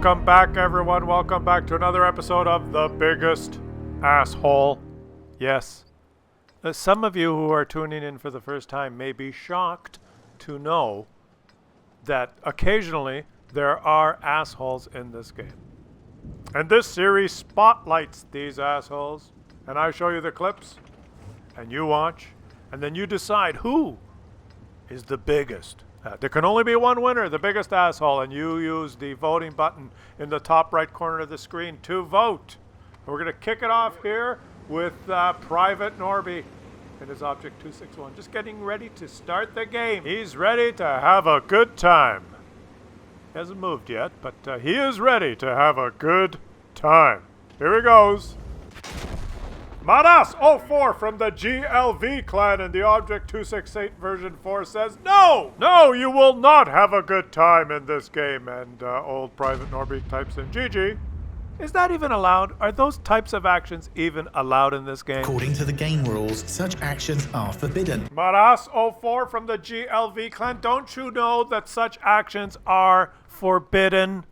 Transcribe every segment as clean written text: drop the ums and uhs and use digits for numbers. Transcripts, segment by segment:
Welcome back, everyone. Welcome back to another episode of The Biggest Asshole. Yes. Some of you who are tuning in for the first time may be shocked to know that occasionally there are assholes in this game. And this series spotlights these assholes. And I show you the clips, and you watch, and then you decide who is the biggest. There can only be one winner, the biggest asshole, and you use the voting button in the top right corner of the screen to vote. We're going to kick it off here with Private Norby and his Object 261. Just getting ready to start the game. He's ready to have a good time. He hasn't moved yet, but he is ready to have a good time. Here he goes. Maras 04 from the GLV clan in the Object 268 version 4 says, No, you will not have a good time in this game. And old Private Norby types in GG. Is that even allowed? Are those types of actions even allowed in this game? According to the game rules, such actions are forbidden. Maras 04 from the GLV clan, don't you know that such actions are forbidden?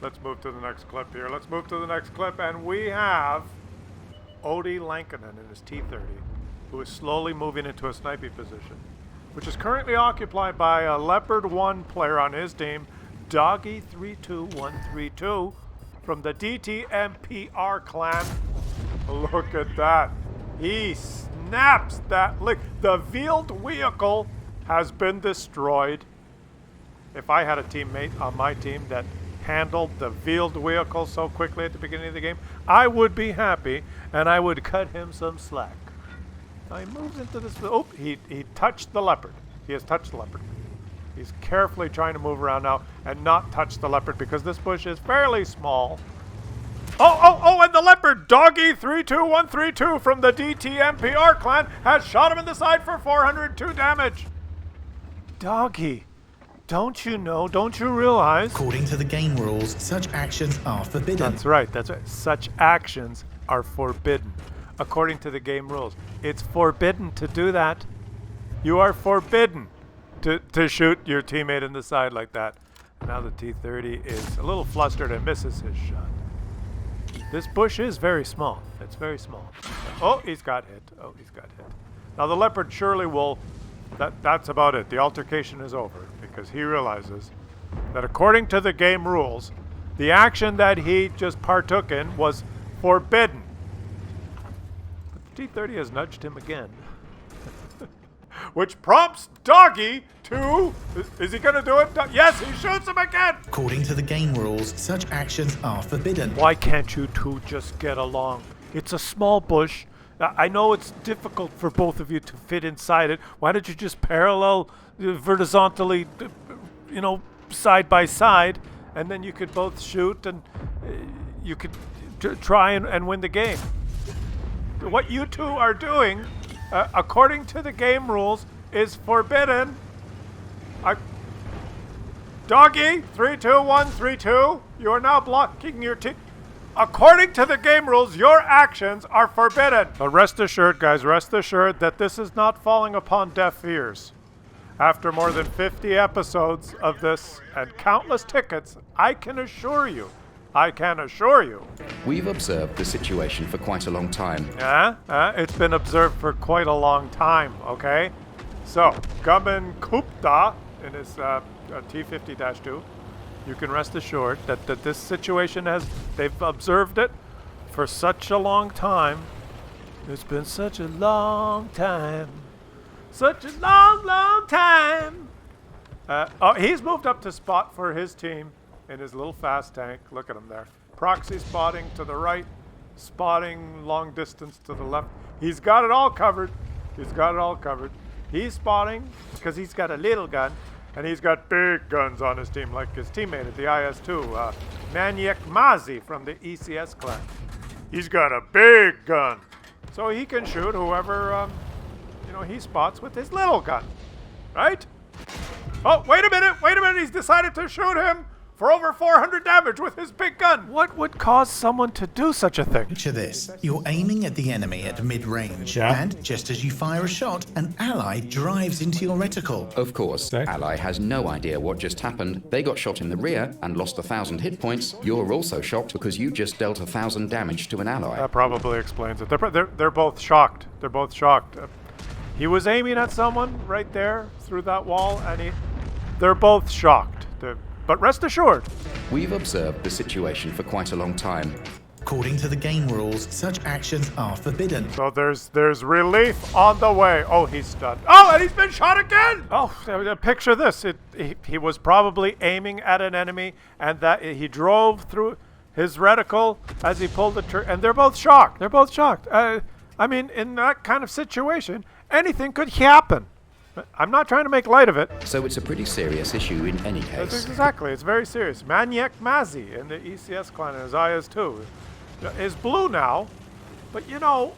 Let's move to the next clip here. And we have Odie Lankinen in his T30, who is slowly moving into a sniping position, which is currently occupied by a Leopard 1 player on his team, Doggy32132 from the DTMPR clan. Look at that. He snaps that lick. The wheeled vehicle has been destroyed. If I had a teammate on my team that handled the wheeled vehicle so quickly at the beginning of the game, I would be happy, and I would cut him some slack. Now he moves into this. Oh, he touched the Leopard. He has touched the Leopard. He's carefully trying to move around now and not touch the Leopard because this bush is fairly small. Oh, and the Leopard, Doggy32132 from the DTMPR clan, has shot him in the side for 402 damage. Doggy, don't you know, don't you realize? According to the game rules, such actions are forbidden. That's right. Such actions are forbidden. According to the game rules. It's forbidden to do that. You are forbidden to shoot your teammate in the side like that. Now the T30 is a little flustered and misses his shot. This bush is very small. It's very small. Oh, he's got hit. Now the Leopard surely will... That's about it. The altercation is over because he realizes that according to the game rules, the action that he just partook in was forbidden. But the T30 has nudged him again. Which prompts Doggy to... Is he going to do it? Yes, he shoots him again! According to the game rules, such actions are forbidden. Why can't you two just get along? It's a small bush. I know it's difficult for both of you to fit inside it. Why don't you just parallel horizontally, side by side, and then you could both shoot and you could try and win the game. What you two are doing, according to the game rules, is forbidden. Doggy 32132, you are now blocking your team. According to the game rules, your actions are forbidden. But rest assured, guys, that this is not falling upon deaf ears. After more than 50 episodes of this and countless tickets, I can assure you. We've observed the situation for quite a long time. It's been observed for quite a long time, okay? So, Gaben Kupta in his T50-2, you can rest assured that this situation they've observed it for such a long time. It's been such a long time. Such a long time. He's moved up to spot for his team in his little fast tank. Look at him there. Proxy spotting to the right, spotting long distance to the left. He's got it all covered. He's spotting because he's got a little gun. And he's got big guns on his team, like his teammate at the IS-2, Maniac Mazi from the ECS clan. He's got a big gun. So he can shoot whoever, he spots with his little gun. Right? Oh, wait a minute. He's decided to shoot him for over 400 damage with his big gun. What would cause someone to do such a thing? Picture this. You're aiming at the enemy at mid-range, Yeah. and just as you fire a shot, an ally drives into your reticle. Of course, Okay. Ally has no idea what just happened. They got shot in the rear and lost 1,000 hit points. You're also shocked because you just dealt 1,000 damage to an ally. That probably explains it. They're both shocked. They're both shocked. He was aiming at someone right there through that wall, and they're both shocked. But rest assured, We've observed the situation for quite a long time. According to the game rules, such actions are forbidden. so there's relief on the way. Oh, he's stunned. Oh, and he's been shot again. Oh, picture this. He was probably aiming at an enemy, and that he drove through his reticle as he pulled the trigger, and they're both shocked. They're both shocked. I mean, in that kind of situation, anything could happen. I'm not trying to make light of it. So it's a pretty serious issue in any case. Exactly, it's very serious. Maniac Mazzy in the ECS clan, and his eye is too. Is blue now, but you know,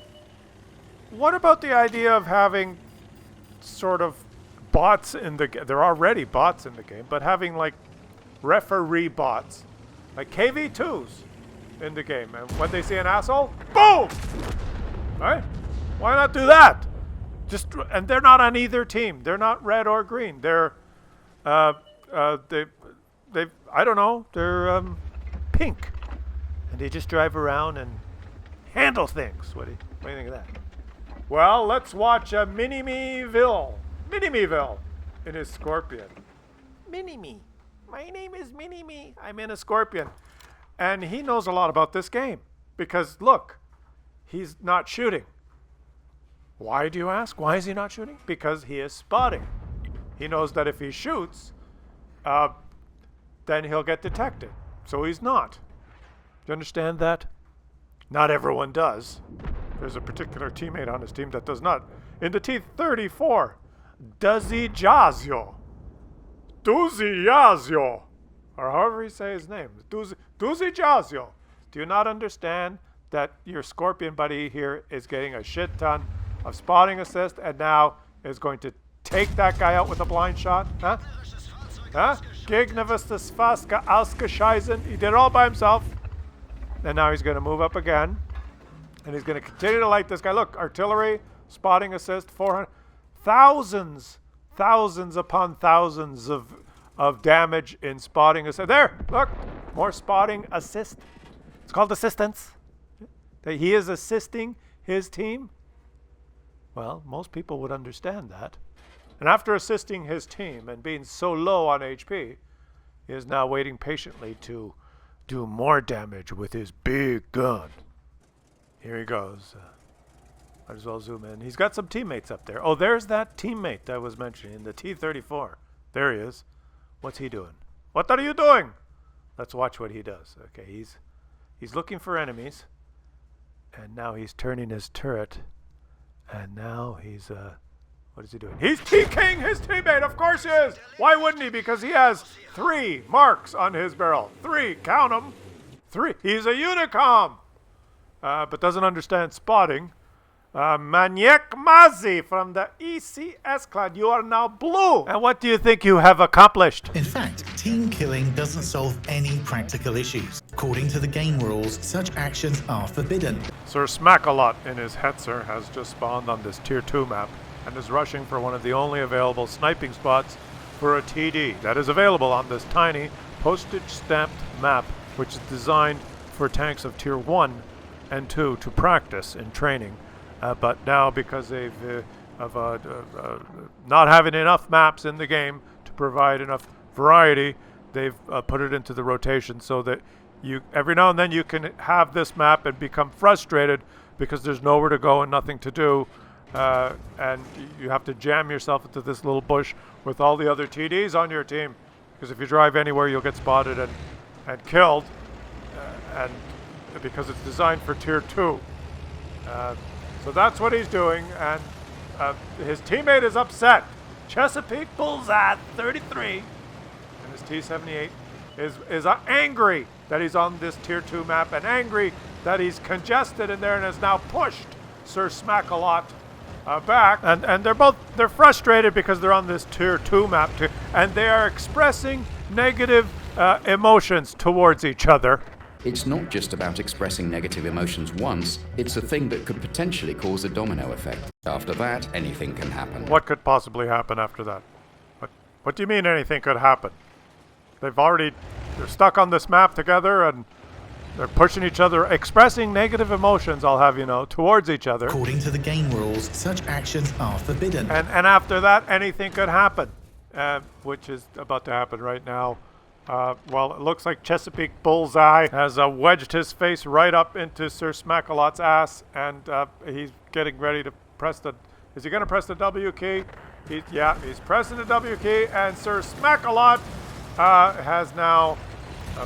what about the idea of having sort of bots in the game? There are already bots in the game, but having like referee bots, like KV2s in the game, and when they see an asshole, boom! Right? Why not do that? And they're not on either team. They're not red or green. They're, I don't know. They're pink, and they just drive around and handle things. What do you think of that? Well, let's watch a Mini-meville in his Scorpion. Mini-me. My name is Mini-me. I'm in a Scorpion, and he knows a lot about this game because look, he's not shooting. Why do you ask? Why is he not shooting? Because he is spotting. He knows that if he shoots, then he'll get detected. So he's not. Do you understand that? Not everyone does. There's a particular teammate on his team that does not. In the T-34, Duzi Jazio, or however you say his name, Duzi Jazio. Do you not understand that your Scorpion buddy here is getting a shit ton of spotting assist, and now is going to take that guy out with a blind shot? Huh? Huh? Gegnevestes Faska Ausgescheisen. He did it all by himself. And now he's going to move up again. And he's going to continue to light this guy. Look, artillery, spotting assist, 400. Thousands upon thousands of damage in spotting assist. There, look, more spotting assist. It's called assistance. That he is assisting his team. Well, most people would understand that. And after assisting his team and being so low on HP, he is now waiting patiently to do more damage with his big gun. Here he goes. Might as well zoom in. He's got some teammates up there. Oh, there's that teammate I was mentioning, the T-34. There he is. What's he doing? What are you doing? Let's watch what he does. Okay, he's looking for enemies. And now he's turning his turret. And now he's, what is he doing? He's TKing his teammate! Of course he is! Why wouldn't he? Because he has 3 marks on his barrel. 3, count them. 3. He's a Unicom! But doesn't understand spotting. Maniac Mazzy from the ECS clan. You are now blue! And what do you think you have accomplished? In fact, team killing doesn't solve any practical issues. According to the game rules, such actions are forbidden. Sir Smackalot in his Hetzer has just spawned on this Tier 2 map and is rushing for one of the only available sniping spots for a TD that is available on this tiny postage-stamped map, which is designed for tanks of Tier 1 and 2 to practice in training. But now, because of not having enough maps in the game to provide enough variety, they've put it into the rotation so that every now and then you can have this map and become frustrated because there's nowhere to go and nothing to do, and you have to jam yourself into this little bush with all the other TDs on your team, because if you drive anywhere you'll get spotted and killed, and because it's designed for Tier 2. So that's what he's doing, and his teammate is upset. Chesapeake Bullseye 33 and his T-78 is angry that he's on this Tier 2 map, and angry that he's congested in there and has now pushed Sir Smackalot back. And they're frustrated because they're on this Tier 2 map too, and they are expressing negative emotions towards each other. It's not just about expressing negative emotions once, it's a thing that could potentially cause a domino effect. After that, anything can happen. What could possibly happen after that? What do you mean anything could happen? They're stuck on this map together and they're pushing each other, expressing negative emotions, I'll have you know, towards each other. According to the game rules, such actions are forbidden. And after that, anything could happen, which is about to happen right now. Well, it looks like Chesapeake Bullseye has wedged his face right up into Sir Smackalot's ass, and he's getting ready to press the... Is he going to press the W key? He's pressing the W key, and Sir Smackalot has now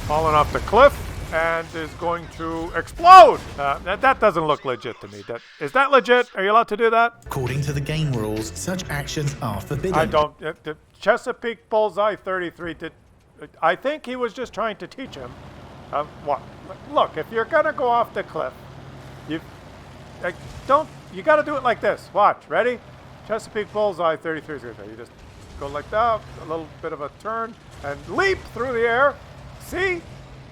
fallen off the cliff and is going to explode. That doesn't look legit to me. Is that legit? Are you allowed to do that? According to the game rules, such actions are forbidden. I don't... Chesapeake Bullseye 33 did... I think he was just trying to teach him what. Look, if you're gonna go off the cliff, you got to do it like this. Watch, ready? Chesapeake Bullseye 33 is gonna. You just go like that, a little bit of a turn, and leap through the air. See,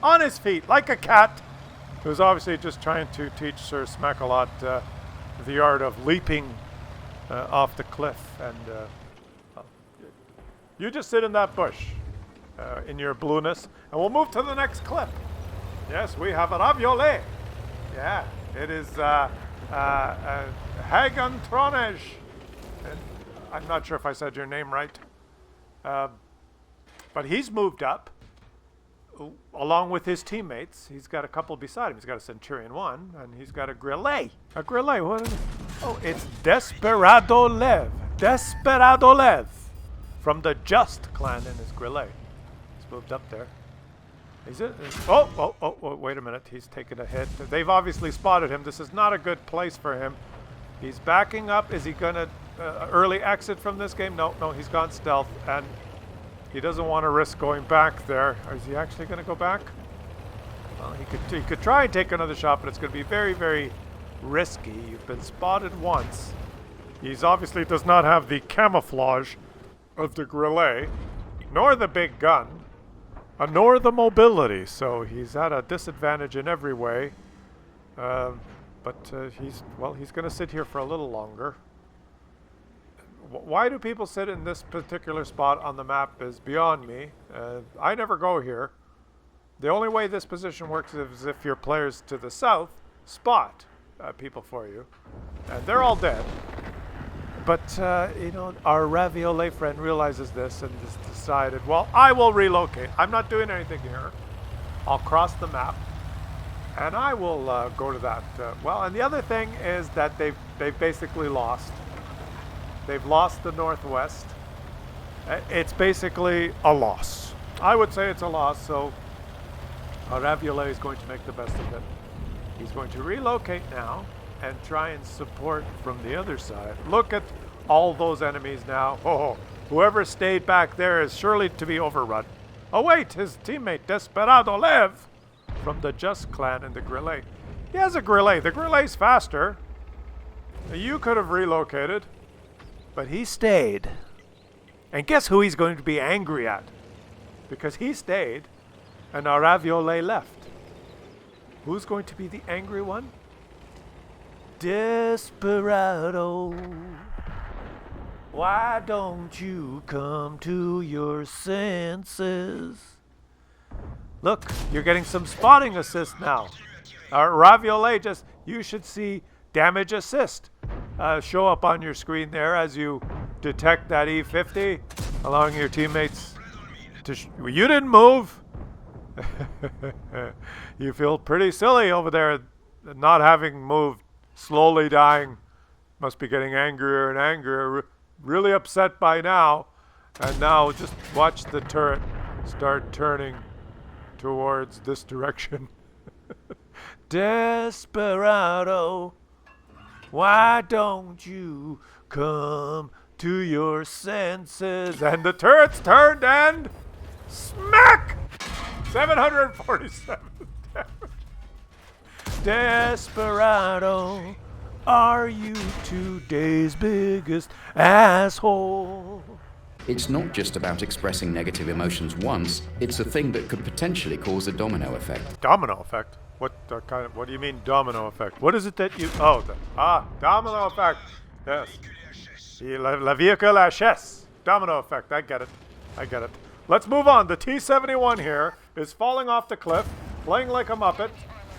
on his feet like a cat. Who's obviously just trying to teach Sir Smackalot the art of leaping off the cliff. And you just sit in that bush. In your blueness, and we'll move to the next clip. Yes, we have a Ravioli. Yeah, it is Hagan Tronej. I'm not sure if I said your name right, but he's moved up along with his teammates. He's got a couple beside him. He's got a Centurion 1, and he's got a Grillet. A Grillet, what is it? Oh, it's Desperado Lev. Desperado Lev from the Just clan in his Grillet. Moved up there. Is it? Oh, wait a minute. He's taken a hit. They've obviously spotted him. This is not a good place for him. He's backing up. Is he going to early exit from this game? No, he's gone stealth, and he doesn't want to risk going back there. Is he actually going to go back? Well, he could try and take another shot, but it's going to be very, very risky. You've been spotted once. He's obviously does not have the camouflage of the Grillet, nor the big gun. Nor the mobility, so he's at a disadvantage in every way. But he's going to sit here for a little longer. Why do people sit in this particular spot on the map is beyond me. I never go here. The only way this position works is if your players to the south spot people for you. And they're all dead. But, our Ravioli friend realizes this and just decided, well, I will relocate. I'm not doing anything here. I'll cross the map, and I will go to that. And the other thing is that they've basically lost. They've lost the Northwest. It's basically a loss. I would say it's a loss, so Ravioli is going to make the best of it. He's going to relocate now and try and support from the other side. Look at all those enemies now. Oh, whoever stayed back there is surely to be overrun. Oh wait, his teammate Desperado Lev from the Just clan in the Grillet. He has a Grillet. The Grillet's faster. You could have relocated, but he stayed. And guess who he's going to be angry at? Because he stayed and our Ravioli left. Who's going to be the angry one? Desperado, why don't you come to your senses? Look, you're getting some spotting assist now. Ravioli, you should see damage assist show up on your screen there as you detect that E50, allowing your teammates to... You didn't move! You feel pretty silly over there not having moved. Slowly dying, must be getting angrier and angrier, really upset by now, and now just watch the turret start turning towards this direction. Desperado, why don't you come to your senses? And the turret's turned and smack! 747 damage. Desperado, are you today's biggest asshole? It's not just about expressing negative emotions once, it's a thing that could potentially cause a domino effect. Domino effect? What do you mean domino effect? What is it that you... Oh, domino effect. Yes. La vehicle la chaise. Domino effect. I get it. Let's move on. The T-71 here is falling off the cliff, playing like a Muppet.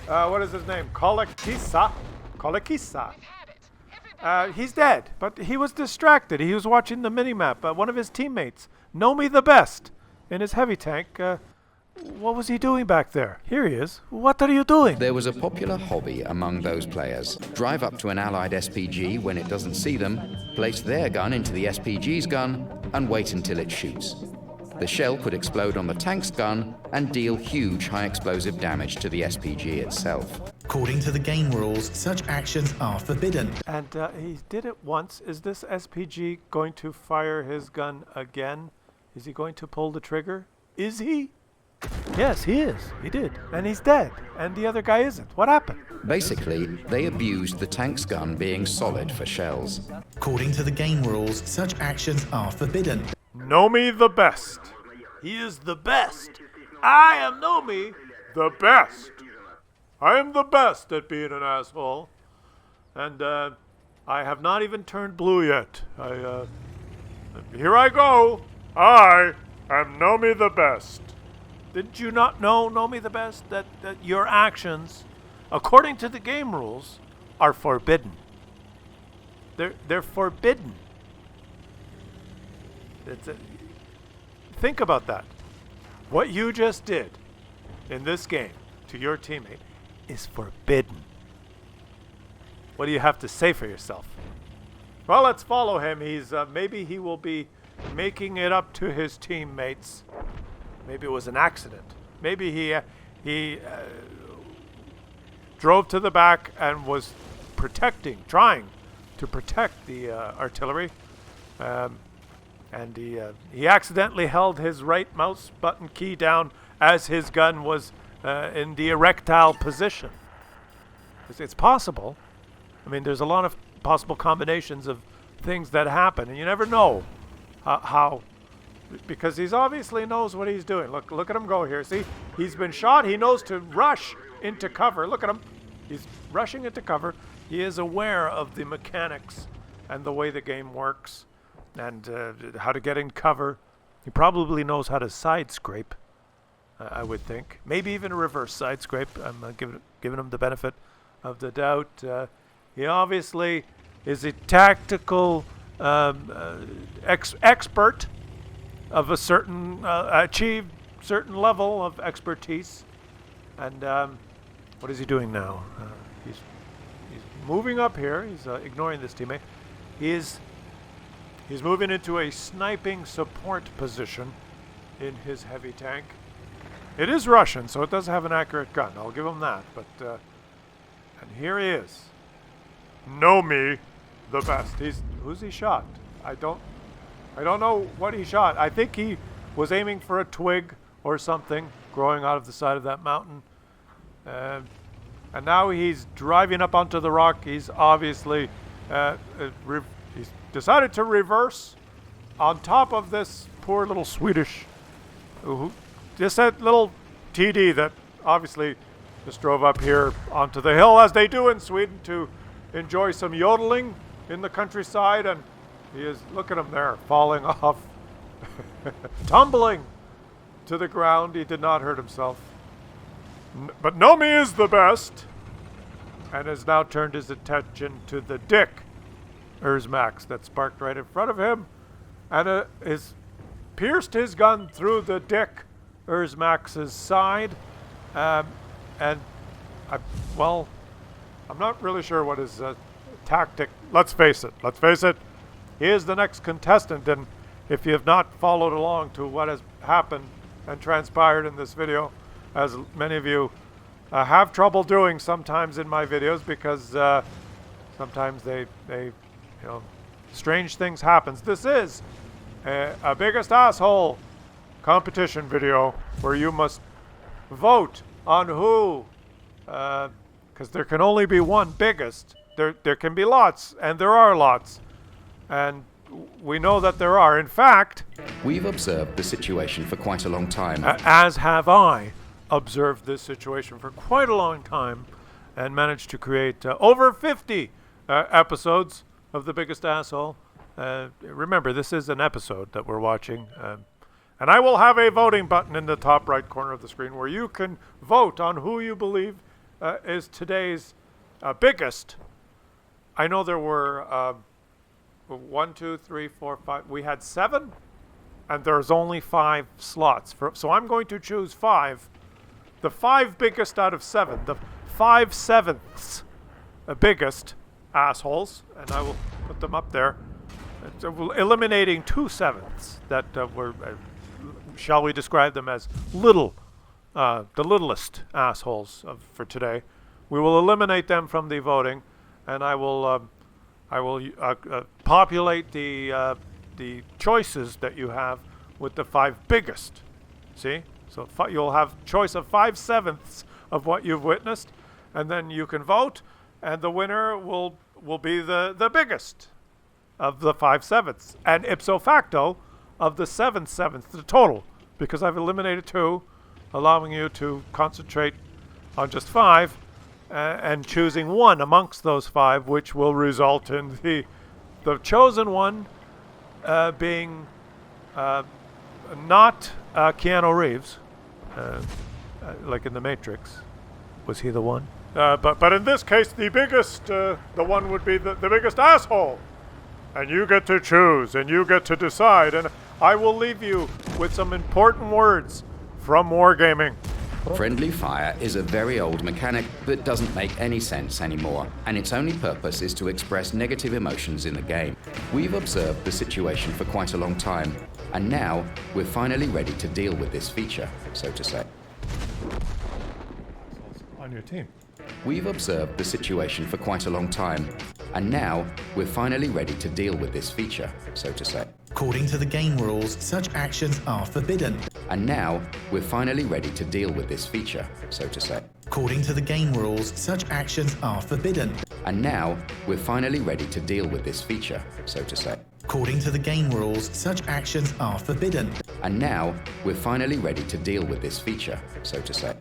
What is his name? Kolekisa. He's dead, but he was distracted. He was watching the mini-map. One of his teammates, Nomi the Best, in his heavy tank. What was he doing back there? Here he is. What are you doing? There was a popular hobby among those players. Drive up to an allied SPG when it doesn't see them, place their gun into the SPG's gun, and wait until it shoots. The shell could explode on the tank's gun and deal huge high explosive damage to the SPG itself. According to the game rules, such actions are forbidden. And he did it once. Is this SPG going to fire his gun again? Is he going to pull the trigger? Is he? Yes, he is. He did. And he's dead. And the other guy isn't. What happened? Basically, they abused the tank's gun being solid for shells. According to the game rules, such actions are forbidden. Nomi the Best. He is the best. I am Nomi the Best. I am the best at being an asshole. And I have not even turned blue yet. Here I go. I am Nomi the Best. Did you not know, Nomi the Best, that your actions, according to the game rules, are forbidden? They're forbidden. Think about that. What you just did in this game to your teammate is forbidden. What do you have to say for yourself? Well, let's follow him. He's maybe he will be making it up to his teammates. Maybe it was an accident. Maybe he drove to the back and was trying to protect the artillery. And he accidentally held his right mouse button key down as his gun was in the erectile position. It's possible. I mean, there's a lot of possible combinations of things that happen, and you never know how, because he obviously knows what he's doing. Look at him go here. See, he's been shot. He knows to rush into cover. Look at him. He's rushing into cover. He is aware of the mechanics and the way the game works, and how to get in cover. He probably knows how to side scrape, I would think. Maybe even a reverse side scrape. I'm giving him the benefit of the doubt. He obviously is a tactical expert of a certain achieved certain level of expertise. And what is he doing now? He's moving up here. He's ignoring this teammate. He's moving into a sniping support position in his heavy tank. It is Russian, so it does have an accurate gun. I'll give him that. But and here he is, Nomi the Best. Who's he shot? I don't know what he shot. I think he was aiming for a twig or something growing out of the side of that mountain. And now he's driving up onto the rock. He's obviously he's decided to reverse on top of this poor little Swedish, just that little TD that obviously just drove up here onto the hill, as they do in Sweden, to enjoy some yodeling in the countryside. And he is, look at him there, falling off, tumbling to the ground. He did not hurt himself. But Nomi is the best, and has now turned his attention to the Dick Erzmax that's parked right in front of him, and has pierced his gun through the Dick Erzmax's side. I'm not really sure what his tactic. Let's face it. He is the next contestant, and if you have not followed along to what has happened and transpired in this video, as many of you have trouble doing sometimes in my videos, because sometimes they strange things happens. This is a biggest asshole competition video where you must vote on who, because there can only be one biggest. There can be lots, and there are lots, and we know that there are. In fact, We've observed the situation for quite a long time. as have I observed this situation for quite a long time and managed to create over 50 episodes of The Biggest Asshole. Remember, this is an episode that we're watching. And I will have a voting button in the top right corner of the screen where you can vote on who you believe is today's biggest. I know there were 1, 2, 3, 4, 5. We had 7, and there's only 5 slots. So I'm going to choose 5. The 5 biggest out of 7. The 5 sevenths biggest assholes. And I will put them up there. Eliminating 2 sevenths that were, shall we describe them as the littlest assholes for today. We will eliminate them from the voting, and I will populate the choices that you have with the 5 biggest. See? So you'll have choice of 5 sevenths of what you've witnessed, and then you can vote, and the winner will be the biggest of the 5 sevenths, and ipso facto of the 7 sevenths, the total, because I've eliminated 2, allowing you to concentrate on just 5, and choosing 1 amongst those 5, which will result in the chosen one being not Keanu Reeves, like in The Matrix. Was he the one? But in this case, the biggest, the one would be the biggest asshole. And you get to choose, and you get to decide. And I will leave you with some important words from Wargaming. Friendly fire is a very old mechanic that doesn't make any sense anymore, and its only purpose is to express negative emotions in the game. We've observed the situation for quite a long time, and now we're finally ready to deal with this feature, so to say. On your team. We've observed the situation for quite a long time, and now we're finally ready to deal with this feature, so to say. According to the game rules, such actions are forbidden. And now we're finally ready to deal with this feature, so to say. According to the game rules, such actions are forbidden. And now we're finally ready to deal with this feature, so to say. According to the game rules, such actions are forbidden. And now we're finally ready to deal with this feature, so to say.